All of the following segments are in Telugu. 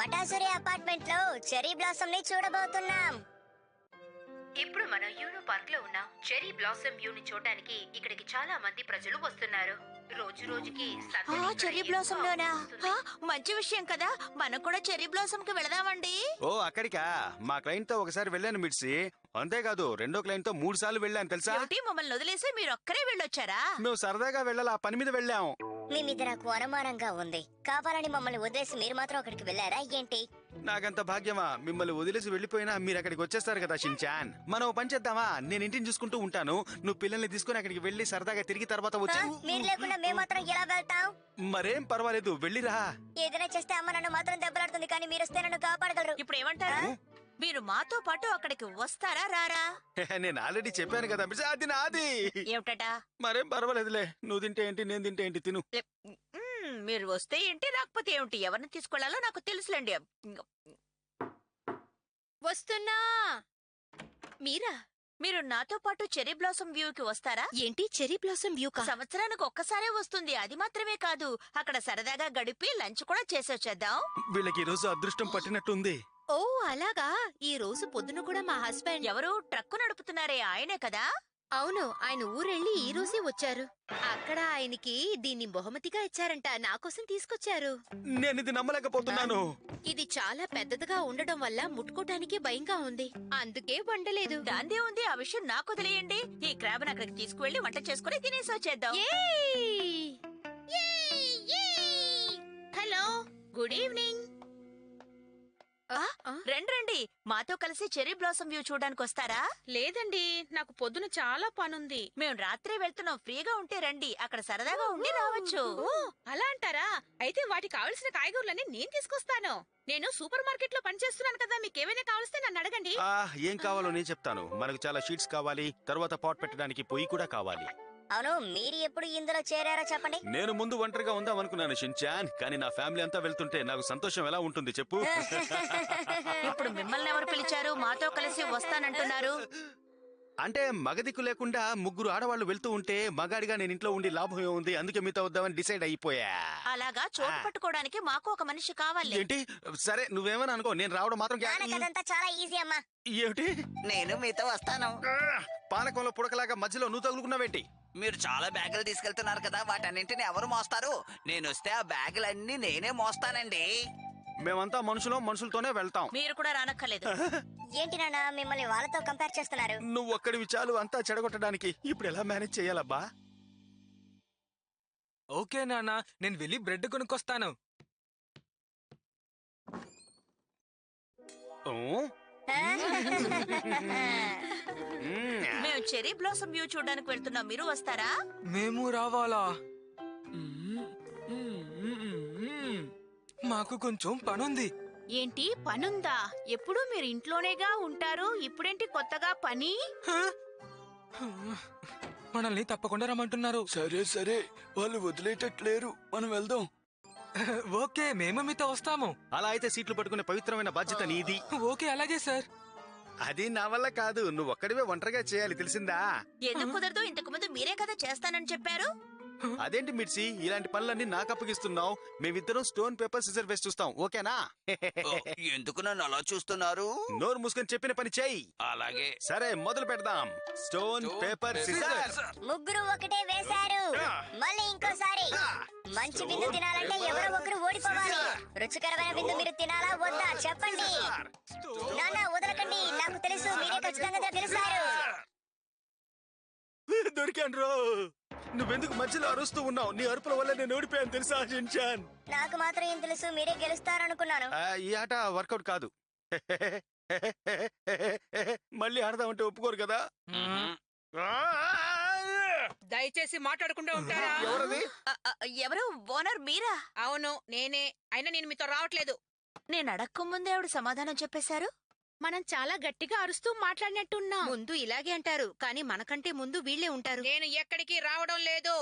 మటాసురి అపార్ట్మెంట్ లో చెరీ బ్లాసమ్ ని చూడబోతున్నాం. ఇప్పుడు మనం యూనో పార్క్ లో ఉన్నాం. చెరీ బ్లాసమ్ వ్యూ ని చూడడానికి ఇక్కడికి చాలా మంది ప్రజలు వస్తున్నారు. రోజు రోజుకి చెరీ బ్లాసమ్ లోనా? మంచి విషయం కదా, మనం కూడా చెరీ బ్లాసమ్ కి వెళదామండి. ఓ అక్కడికా? మా క్లయింట్ తో ఒకసారి వెళ్ళాను మిడ్సి. అంతేకాదు రెండో క్లయింట్ తో 3 సార్లు వెళ్ళాను తెలుసా. మమ్మల్ని వదిలేసి మీరు ఒక్కరే వెళ్ళొచ్చారా? మేము సరదాగా వెళ్ళాలి, ఆ పని మీద వెళ్ళాం. మీ మీద నాకు అనుమానంగా ఉంది. కావాలని మమ్మల్ని వదిలేసి మీరు మాత్రం అక్కడికి వెళ్ళారా ఏంటి? నాకంత భాగ్యమా? మిమ్మల్ని వదిలేసి వెళ్ళిపోయినా మీరు అక్కడికి వచ్చేస్తారు కదా షిన్చాన్. మనం ఓ పని చేద్దామా? నేను ఇంటిని చూసుకుంటూ ఉంటాను, నువ్వు పిల్లల్ని తీసుకుని అక్కడికి వెళ్ళి సరదాగా తిరిగి తర్వాత వచ్చి. మీరు లేకుండా మేము మాత్రం ఎలా వెళ్తాం? మరేం పర్వాలేదు, వెళ్ళిరా. ఏదైనా చేస్తే అమ్మ నన్ను మాత్రం దెబ్బలాడుతుంది, కానీ మీరు వస్తే నన్ను కాపాడగలరు. ఇప్పుడు ఏమంటారు? మీరు మాతో పాటు అక్కడికి వస్తారా రారా? నేను ఆల్రెడీ చెప్పాను కదా మిడ్సి, అది నాది. ఏమిటా? మరేం పర్వాలేదులే, నువ్వు తింటే ఏంటి, నేను తింటే ఏంటి, తిను. మీరు వస్తే ఏంటి, రాకపోతే ఏమిటి, ఎవరిని తీసుకెళ్లాలో నాకు తెలుసులేండి. వస్తున్నా. మీరా? మీరు నాతో పాటు చెరీ బ్లాసమ్ వ్యూ కి వస్తారా? ఏంటి చెరీ బ్లాసమ్ వ్యూ? సంవత్సరానికి ఒక్కసారే వస్తుంది. అది మాత్రమే కాదు, అక్కడ సరదాగా గడిపి లంచ్ కూడా చేసొచ్చేద్దాం. వీళ్ళకి ఈ రోజు అదృష్టం పట్టినట్టుంది. ఓ అలాగా. ఈ రోజు పొద్దున కూడా మా హస్బెండ్. ఎవరు ట్రక్కు నడుపుతున్నారే ఆయనే కదా? అవును, ఆయన ఊరెళ్ళి ఈ రోజే వచ్చారు. అక్కడ ఆయనకి దీన్ని బహుమతిగా ఇచ్చారంట, నా కోసం తీసుకొచ్చారు. నేను ఇది నమ్మలేకపోతున్నాను. ఇది చాలా పెద్దదిగా ఉండడం వల్ల ముట్టుకోటానికి భయంగా ఉంది, అందుకే వండలేదు. దాందే ఉంది, ఆ విషయం నాకు తెలియండి. ఈ క్రాబ్ అక్కడికి తీసుకువెళ్లి వంట చేసుకుని తినేసి వచ్చేద్దాం. Hello, good evening. రండి, మాతో కలిసి చెరీ బ్లాసమ్ వ్యూ చూడడానికి వస్తారా? లేదండి, నాకు పొద్దున చాలా పనుంది. మేము రాత్రి వెళ్తున్నాం, ఫ్రీగా ఉంటే రండి, అక్కడ సరదాగా ఉండి రావచ్చు. అలా అంటారా? అయితే వాటికి కావలసిన కాయగూరలన్నీ నేను తీసుకొస్తాను. నేను సూపర్ మార్కెట్ లో పనిచేస్తున్నాను కదా, మీకేమైనా కావలిస్తే నన్ను అడగండి. ఏం కావాలో నేను చెప్తాను. మనకు చాలా షీట్స్ కావాలి, తర్వాత పాట్ పెట్టడానికి పొయ్యి కూడా కావాలి. అవును, మీరు ఎప్పుడు ఇందులో చేరారో చెప్పండి. నేను ముందు ఒంటరిగా ఉందాం అనుకున్నాను షిన్చాన్, కానీ నా ఫ్యామిలీ అంతా వెళ్తుంటే నాకు సంతోషం ఎలా ఉంటుంది చెప్పు. ఇప్పుడు మిమ్మల్ని ఎవరు పిలిచారు? మాతో కలిసి వస్తానంటున్నారు. అంటే మగదిక్కు లేకుండా 3 ఆడవాళ్లు వెళ్తూ ఉంటే మగాడిగా నేను ఇంట్లో ఉండి లాభం ఏముంది, అందుకే మీతో వద్దామని డిసైడ్ అయిపోయా. అలాగా చోటు పట్టుకోవడానికి మాకు ఒక మనిషి కావాలి. ఏంటి? సరే నువ్వేమని అనుకో, నేను రావడం మాత్రం అదంతా చాలా ఈజీ అమ్మా. ఏమిటి? నేను మీతో వస్తాను. పానకంలో పుడకలాగా మధ్యలో నువ్వు తగులుకున్నావేంటి? మీరు చాలా బ్యాగులు తీసుకెళ్తున్నారు కదా, వాటన్నింటిని ఎవరు మోస్తారు? నేను వస్తే ఆ బ్యాగులన్నీ నేనే మోస్తానండి. మేమంతా మనుషులతోనే వెళ్తాం. మీరు కూడా రానక్కర్లేదు. ఏంటి నాన్న మిమ్మల్ని వాళ్ళతో కంపేర్ చేస్తున్నారు? నువ్వు ఒక్కడివి చాలు అంతా చెడగొట్టడానికి. ఇప్పుడు ఎలా మేనేజ్ చేయాలబ్బా? ఓకే నాన్న, నేను వెళ్ళి బ్రెడ్ కొనుక్కొస్తాను. మేము చెరీ బ్లాసమ్ వ్యూ చూడడానికి వెళ్తున్నాం, మీరు వస్తారా? మేము రావాలా? మాకు కొంచెం పనుంది. ఏంటి పనుందా? ఎప్పుడు మీరు ఇంట్లోనేగా ఉంటారు, ఇప్పుడేంటి కొత్తగా పని? మనల్ని తప్పకుండా రమ్మంటున్నారు. సరే వాళ్ళు వదిలేటట్లేరు, మనం వెళ్దాం. ఓకే, మేము మీతో వస్తాము. అలా అయితే సీట్లు పట్టుకునే పవిత్రమైన బాధ్యత నీది. ఓకే అలాగే సార్. అది నా వల్ల కాదు, నువ్వు ఒక్కడివే ఒంటరిగా చేయాలి, తెలిసిందా? ఎందుకు కుదరదు? ఇంతకు ముందు మీరే కదా చేస్తానని చెప్పారు. అదేంటి మిర్చి, ఇలాంటి పనులన్నీ నాకు అప్పగిస్తున్నావు? మేమిద్దరం స్టోన్ పేపర్ సిజర్ వేసి చూస్తాం, ఓకేనా? ఎందుకు నన్ను అలా చూస్తున్నారు? నోరు మూసుకొని చెప్పిన పని చెయ్యి. అలాగే. సరే మొదలు పెడదాం. Stone paper scissor. ముగ్గురు ఒకటే వేశారు. మళ్ళీ ఇంకోసారి. మంచి విందు తినాలంటే ఎవరో ఒకరు ఓడిపోవాలి. రుచికరమైన విందు మీరు తినాలా వద్దా చెప్పండి. నాన్న వదలకండి, నాకు తెలుసు మీరే ఖచ్చితంగా గెలుస్తారు. దొరికాను రో. నువ్వెందుకు మధ్యలో అరుస్తూ ఉన్నావు? నీ అరుపుల వల్ల నేను ఓడిపోయాను తెలుసా షిన్చాన్? నాకు మాత్రం ఏం తెలుసు, మీరే గెలుస్తారనుకున్నాను. ఈ ఆట వర్కౌట్ కాదు. మళ్ళీ ఆడదామంటే ఒప్పుకోరు కదా. దయచేసి మాట్లాడకుండా ఉంటారా? ఎవరది? ఎవరు? ఓనర్ మీరా? అవును నేనే, అయినా నేను మీతో రావట్లేదు. నేను అడక్కముందే ఆవిడ సమాధానం చెప్పేశారు. మనం చాలా గట్టిగా అరుస్తూ మాట్లాడినట్టున్నాం. ముందు ఇలాగే అంటారు, కానీ మనకంటే ముందు వీళ్లే ఉంటారు. నేను ఎక్కడికి రావడం లేదు.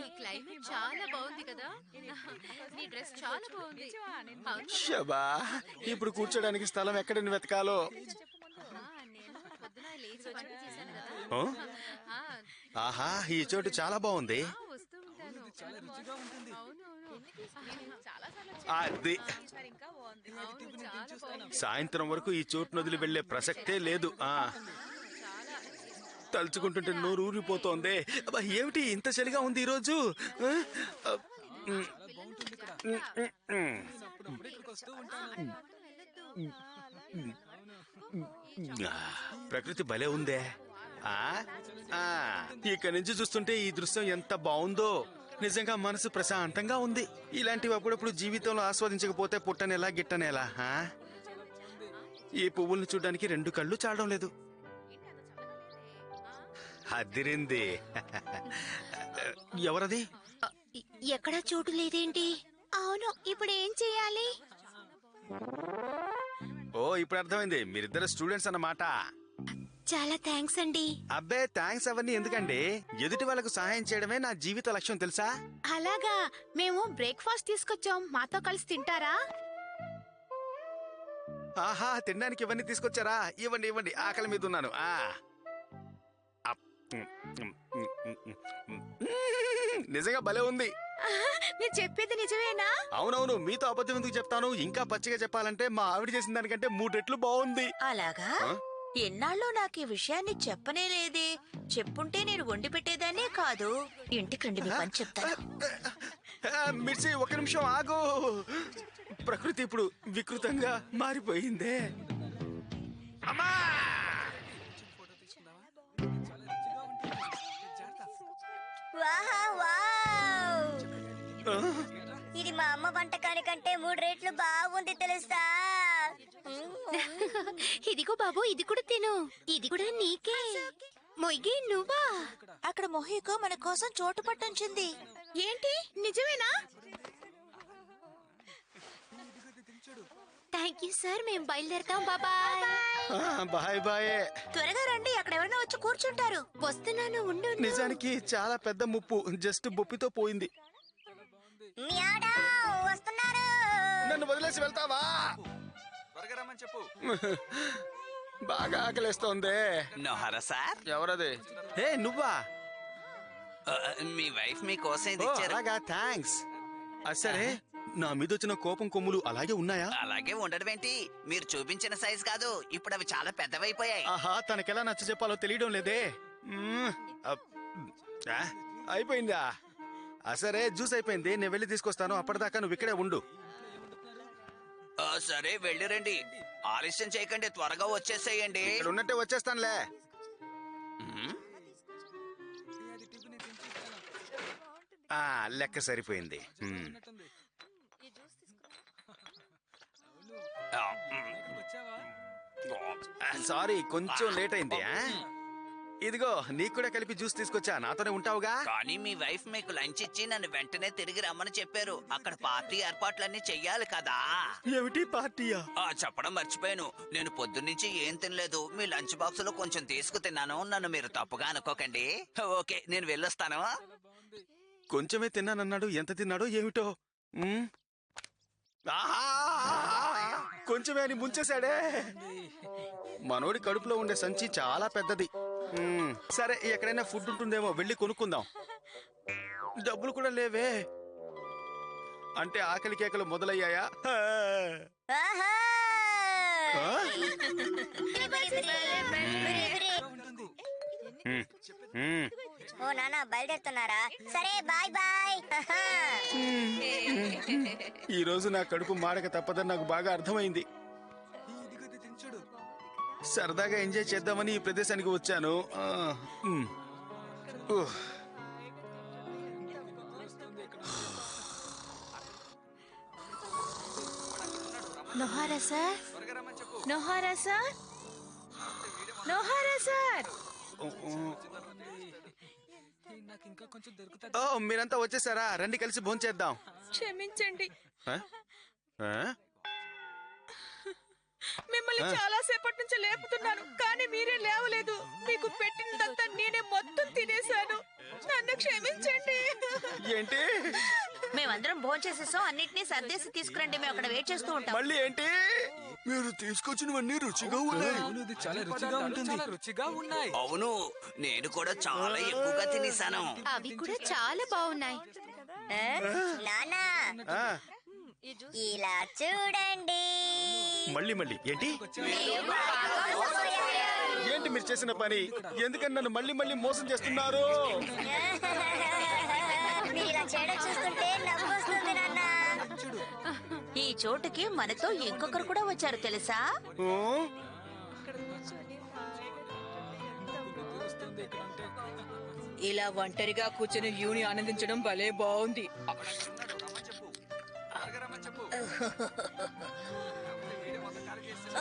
ఈ క్లైమేట్ చాలా బాగుంది కదా, నీ డ్రెస్ చాలా బాగుంది. శబా, ఇప్పుడు కూర్చోడానికి స్థలం ఎక్కడిని వెతకాలో. ఆహా, ఈ చోటు చాలా బాగుంది. అది సాయంత్రం వరకు ఈ చోటును వదిలి వెళ్లే ప్రసక్తే లేదు. తలుచుకుంటుంటే నోరు ఊరిపోతోంది. అబ్బా, ఏమిటి ఇంత చలిగా ఉంది ఈరోజు? ప్రకృతి భలే ఉందే. ఇక్కడి నుంచి చూస్తుంటే ఈ దృశ్యం ఎంత బాగుందో. నిజంగా మనసు ప్రశాంతంగా ఉంది. ఇలాంటివి అప్పుడప్పుడు జీవితంలో ఆస్వాదించకపోతే పుట్టనేలా గిట్టనేలా. ఈ పువ్వుల్ని చూడడానికి 2 కళ్ళు చాలడం లేదు. అదిరింది. ఎవరది? ఎక్కడ చోటు లేదేంటి? అవును, ఇప్పుడు ఏం చెయ్యాలి? ఓ, ఇప్పుడు అర్థమైంది. మీరిద్దరు స్టూడెంట్స్ అన్నమాట. చాలా థ్యాంక్స్ అండి. అబ్బే, థ్యాంక్స్ అవన్నీ ఎందుకండి? ఎదుటి వాళ్ళకు సహాయం చేయడమే నా జీవిత లక్ష్యం, తెలుసా? అలాగా, మేము బ్రేక్ఫాస్ట్ తీసుకొచ్చాం, మాతో కలిసి తింటారా? ఆహా, తినడానికి ఇవన్నీ తీసుకొచ్చారా? ఇవ్వండి ఇవ్వండి, ఆకలి మీద ఉన్నాను. నిజంగా భలే ఉంది. మీరు చెప్పేది నిజమేనా? అవునవును, మీతో అబద్ధం ఎందుకు చెప్తాను? ఇంకా పచ్చిగా చెప్పాలంటే మా ఆవిడ చేసిన దానికంటే 3 రెట్లు బాగుంది. అలాగా? ఎన్నాళ్ళు నాకు ఈ విషయాన్ని చెప్పనే లేదే. చెప్పుంటే నేను వండి పెట్టేదాన్నే కాదు. ఇంటికి రండి, మీ పని చెప్తాను. మిర్చి, 1 నిమిషం ఆగు. ప్రకృతి ఇప్పుడు వికృతంగా మారిపోయిందే. అమ్మా! ఇది మా అమ్మ వంటకాని కంటే 3 రెట్లు బాగుంది, తెలుసా? ఇదిగో బాబు, ఇది కూడా తిను. ఇది కూడా నీకే. మొయ్యి, నువ్వా? అక్కడ మొహికో మన కోసం చోటు పట్టుంచింది. ఏంటి, నిజమేనా? థ్యాంక్ యూ సార్, మేము బయలుదేరతాం. బాబాయ్. Bye bye. త్వరగా రండి, అక్కడ ఎవరైనా వచ్చి కూర్చుంటారు. వస్తున్నాను, ఉండు. నిజానికి చాలా పెద్ద ముప్పు జస్ట్ బొప్పితో పోయింది. వస్తున్నారు. నన్ను వదిలేసి వెళ్తావా? త్వరగా రమ్మని చెప్పు. బాగా ఆకలిస్తోంది. నోహరా సార్, ఎవరది? ఏ, నువ్వా? మీ వైఫ్ మీకోసం ఇది ఓ, ఇచ్చారు. అలాగా, థ్యాంక్స్. సరే, నా మీద వచ్చిన కోపం కొమ్ములు అలాగే ఉన్నాయా? అలాగే ఉండడం ఏంటి? మీరు చూపించిన సైజ్ కాదు, ఇప్పుడు అవి చాలా పెద్దవైపోయాయి. ఆహా, తనకెలా నచ్చ చెప్పాలో తెలియడం లేదే. అయిపోయిందా? సరే, జ్యూస్ అయిపోయింది, నేను వెళ్ళి తీసుకొస్తాను. అప్పటిదాకా నువ్వు ఇక్కడే ఉండు. సరే, వెళ్ళి రండి. ఆలస్యం చేయకండి, త్వరగా వచ్చేసేయండి. ఇక్కడ ఉన్నట్టే వచ్చేస్తానులే. లెక్క సరిపోయింది. సారీ, కొంచెం లేట్ అయింది. ఇదిగో, నీకు కూడా కలిపి జ్యూస్ తీసుకొచ్చా. నాతోనే ఉంటావుగా? కానీ మీ వైఫ్ మీకు లంచ్ ఇచ్చి నన్ను వెంటనే తిరిగి రమ్మని చెప్పారు. అక్కడ పార్టీ ఏర్పాట్లన్నీ చెయ్యాలి కదా. ఏమిటి పార్టీయా? చెప్పడం మర్చిపోయాను. నేను పొద్దున్నుంచి ఏం తినలేదు. మీ లంచ్ బాక్స్ లో కొంచెం తీసుకు తిన్నాను. నన్ను మీరు తప్పుగా అనుకోకండి. ఓకే, నేను వెళ్ళొస్తాను. కొంచెమే తిన్నానన్నాడు, ఎంత తిన్నాడో ఏమిటో. కొంచెమే అని ముంచేశాడే. మనోడి కడుపులో ఉండే సంచి చాలా పెద్దది. సరే, ఎక్కడైనా ఫుడ్ ఉంటుందేమో, వెళ్ళి కొనుక్కుందాం. డబ్బులు కూడా లేవే. అంటే ఆకలి కేకలు మొదలయ్యాయా? ఓ నాన్న, బయలుదేరుతున్నారా? సరే, బాయ్ బాయ్. ఈ రోజు నా కడుపు మాడక తప్పదని నాకు బాగా అర్థమైంది. సరదాగా ఎంజాయ్ చేద్దామని ఈ ప్రదేశానికి వచ్చాను. నోహరా సార్, నోహరా సార్, నోహరా సార్. ఓ, మీరంతా వచ్చేసారా? రండి, కలిసి భోంచేద్దాం. క్షమించండి, ఆ? మిమ్మల్ని చాలా సేపటి నుంచి లేపుతున్నాను, కానీ మీరే లేవలేదు. మీకు పెట్టినదంతా నేనే మొత్తం తినేశాను. నన్ను క్షమించండి. ఏంటి? మేమందరం భోంచేసేసాం, అన్నిటినీ సర్దేసి తీసుకురండి, మేము అక్కడ వెయిట్ చేస్తూ ఉంటాం. మళ్ళీ ఏంటి? మీరు తీసుకొచ్చినవన్నీ రుచిగా ఉన్నాయి. అవును, ఇది చాలా రుచిగా ఉంటుంది. చాలా రుచిగా ఉన్నాయి. అవును, నేను కూడా చాలా ఎక్కువగా తినేసాను. అవి కూడా చాలా బాగున్నాయి. నానా ఆ, ఇలా చూడండి. మళ్ళీ మళ్ళీ ఏంటి ఏంటి మీరు చేసిన పని? ఎందుకని నన్ను మళ్ళీ మళ్ళీ మోసం చేస్తున్నారు? మీరు ఇలా చేయడం చూస్తుంటే నవ్వు వస్తుంది నాన్న. ఈ చోటుకి మనతో ఇంకొకరు కూడా వచ్చారు తెలుసా? ఊ? ఇలా ఒంటరిగా కూర్చొని వ్యూని ఆనందించడం భలే బాగుంది.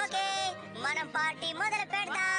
ఓకే, మనం పార్టీ మొదలు పెడదాం.